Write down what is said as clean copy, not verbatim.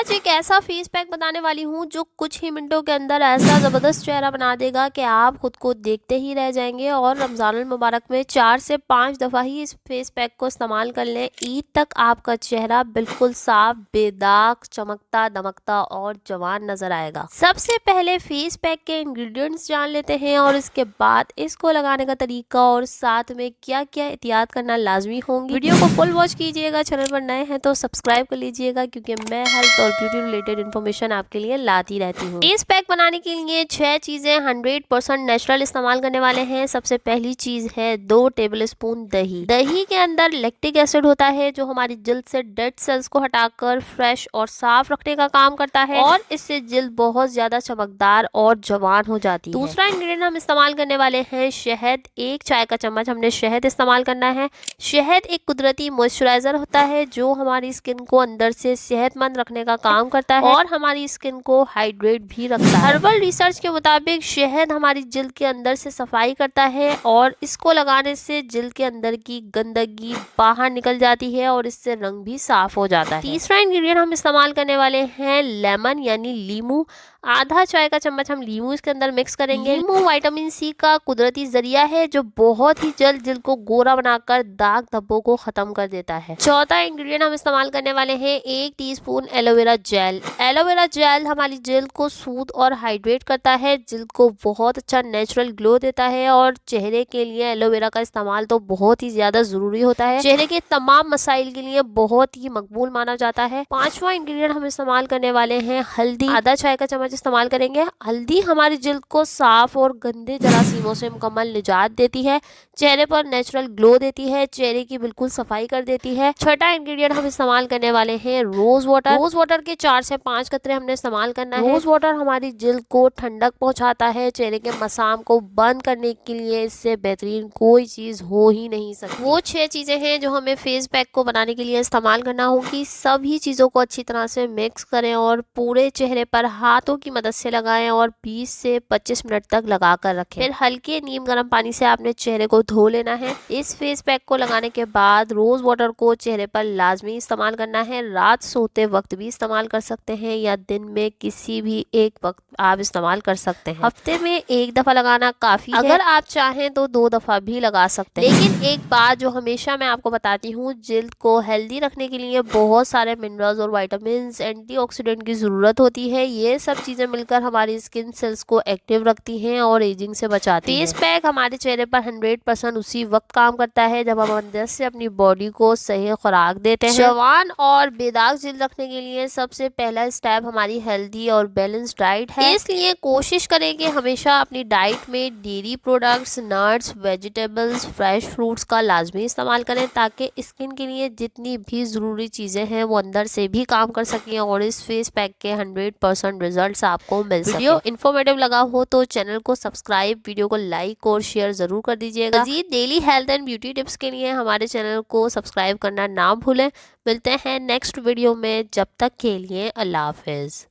आज एक ऐसा फेस पैक बताने वाली हूँ जो कुछ ही मिनटों के अंदर ऐसा ज़बरदस्त चेहरा बना देगा कि आप खुद को देखते ही रह जाएंगे। और रमज़ानुल मुबारक में 4 से 5 दफ़ा ही इस फेस पैक को इस्तेमाल कर लें, ईद तक आपका चेहरा बिल्कुल साफ, बेदाग, चमकता दमकता और जवान नजर आएगा। सबसे पहले फेस पैक के इंग्रेडिएंट्स जान लेते हैं और इसके बाद इसको लगाने का तरीका और साथ में क्या क्या एहतियात करना लाजमी होंगी। वीडियो को फुल वॉच कीजिएगा। चैनल पर नए हैं तो सब्सक्राइब कर लीजिएगा क्योंकि मैं हेल्थ और ब्यूटी रिलेटेड इन्फॉर्मेशन आपके लिए लाती रहती हूँ। फेस पैक बनाने के लिए 6 चीजें 100% नेचुरल इस्तेमाल करने वाले हैं। सबसे पहली चीज है 2 टेबलस्पून दही। दही के अंदर लैक्टिक एसिड होता है जो हमारी जल्द से डेड सेल्स को हटाकर फ्रेश और साफ रखने का काम करता है और इससे जल्द बहुत ज्यादा चमकदार और जवान हो जाती है। दूसरा इंग्रेडिएंट हम इस्तेमाल करने वाले हैं शहद। 1 चाय का चम्मच हमने शहद इस्तेमाल करना है। शहद एक कुदरती मॉइस्चराइजर होता है जो हमारी स्किन को अंदर से सेहतमंद रखने का काम करता है और हमारी स्किन को हाइड्रेट भी रखता है। हर्बल रिसर्च के मुताबिक शहद हमारी जिल्द के अंदर से सफाई करता है और इसको लगाने से जिल्द के अंदर की गंदगी बाहर निकल जाती है और इससे रंग भी साफ हो जाता है। तीसरा इंग्रेडिएंट हम इस्तेमाल करने वाले हैं लेमन यानी लीमू। आधा चाय का चम्मच हम लीमू इसके अंदर मिक्स करेंगे। लीमू विटामिन सी का कुदरती जरिया है जो बहुत ही जल्द जिल्द को गोरा बनाकर दाग धब्बों को खत्म कर देता है। चौथा इंग्रेडिएंट हम इस्तेमाल करने वाले हैं 1 teaspoon aloe vera gel. Aloe vera gel हमारी जिल्द को सूद और हाइड्रेट करता है, जिल्द को बहुत अच्छा नेचुरल ग्लो देता है और चेहरे के लिए एलोवेरा का इस्तेमाल तो बहुत ही ज्यादा जरूरी होता है। चेहरे के तमाम मसाइल के लिए बहुत ही मकबूल माना जाता है। 5वां इंग्रेडिएंट हम इस्तेमाल करने वाले हैं हल्दी। आधा चाय का चम्मच इस्तेमाल करेंगे। हल्दी हमारी जिल्द को साफ और गंदे जरासीमों से मुकम्मल निजात देती है, चेहरे पर नेचुरल ग्लो देती है, चेहरे की बिल्कुल सफाई कर देती है। छठा इंग्रेडिएंट हम इस्तेमाल करने वाले हैं रोज वाटर। रोज वाटर के 4 से 5 कतरे हमने इस्तेमाल करना है। रोज वाटर हमारी जिल्द को ठंडक पहुंचाता है, चेहरे के मसाम को बंद करने के लिए इससे बेहतरीन कोई चीज हो ही नहीं सकती। वो 6 चीजें हैं जो हमें फेस पैक को बनाने के लिए इस्तेमाल करना होगी। सभी चीजों को अच्छी तरह से मिक्स करें और पूरे चेहरे पर हाथों की मदद से लगाएं और 20 से 25 मिनट तक लगा कर रखें। फिर हल्के नीम गर्म पानी से आपने चेहरे को धो लेना है। इस फेस पैक को लगाने के बाद रोज वाटर को चेहरे पर लाजमी इस्तेमाल करना है। रात सोते वक्त भी इस्तेमाल कर सकते हैं या दिन में किसी भी एक वक्त आप इस्तेमाल कर सकते हैं। हफ्ते में 1 दफा लगाना काफी है। अगर आप चाहें तो 2 दफा भी लगा सकते हैं। लेकिन एक बात जो हमेशा मैं आपको बताती हूँ, जिल्द को हेल्दी रखने के लिए बहुत सारे मिनरल्स और विटामिन, एंटीऑक्सीडेंट की जरूरत होती है। ये सब चीजें मिलकर हमारी स्किन सेल्स को एक्टिव रखती हैं और एजिंग से बचाती हैं। फेस पैक हमारे चेहरे पर 100% उसी वक्त काम करता है जब हम अंदर से अपनी बॉडी को सही खुराक देते हैं। जवान और बेदाग जिल्द रखने के लिए सबसे पहला स्टेप हमारी हेल्दी और बैलेंस डाइट है। इसलिए कोशिश करें कि हमेशा अपनी डाइट में dairy products, nuts, vegetables, fresh fruits का लाजमी इस्तेमाल करें ताकि स्किन के लिए जितनी भी जरूरी चीजें हैं वो अंदर से भी काम कर सकें और इस फेस पैक के 100% रिजल्ट्स आपको मिल सके। वीडियो इन्फॉर्मेटिव लगा हो तो चैनल को सब्सक्राइब, वीडियो को लाइक और शेयर जरूर कर दीजिएगा। मज़ीद daily health and beauty tips के लिए हमारे चैनल को सब्सक्राइब करना ना भूलें। मिलते हैं नेक्स्ट वीडियो में, जब तक के लिए अल्लाह हाफिज।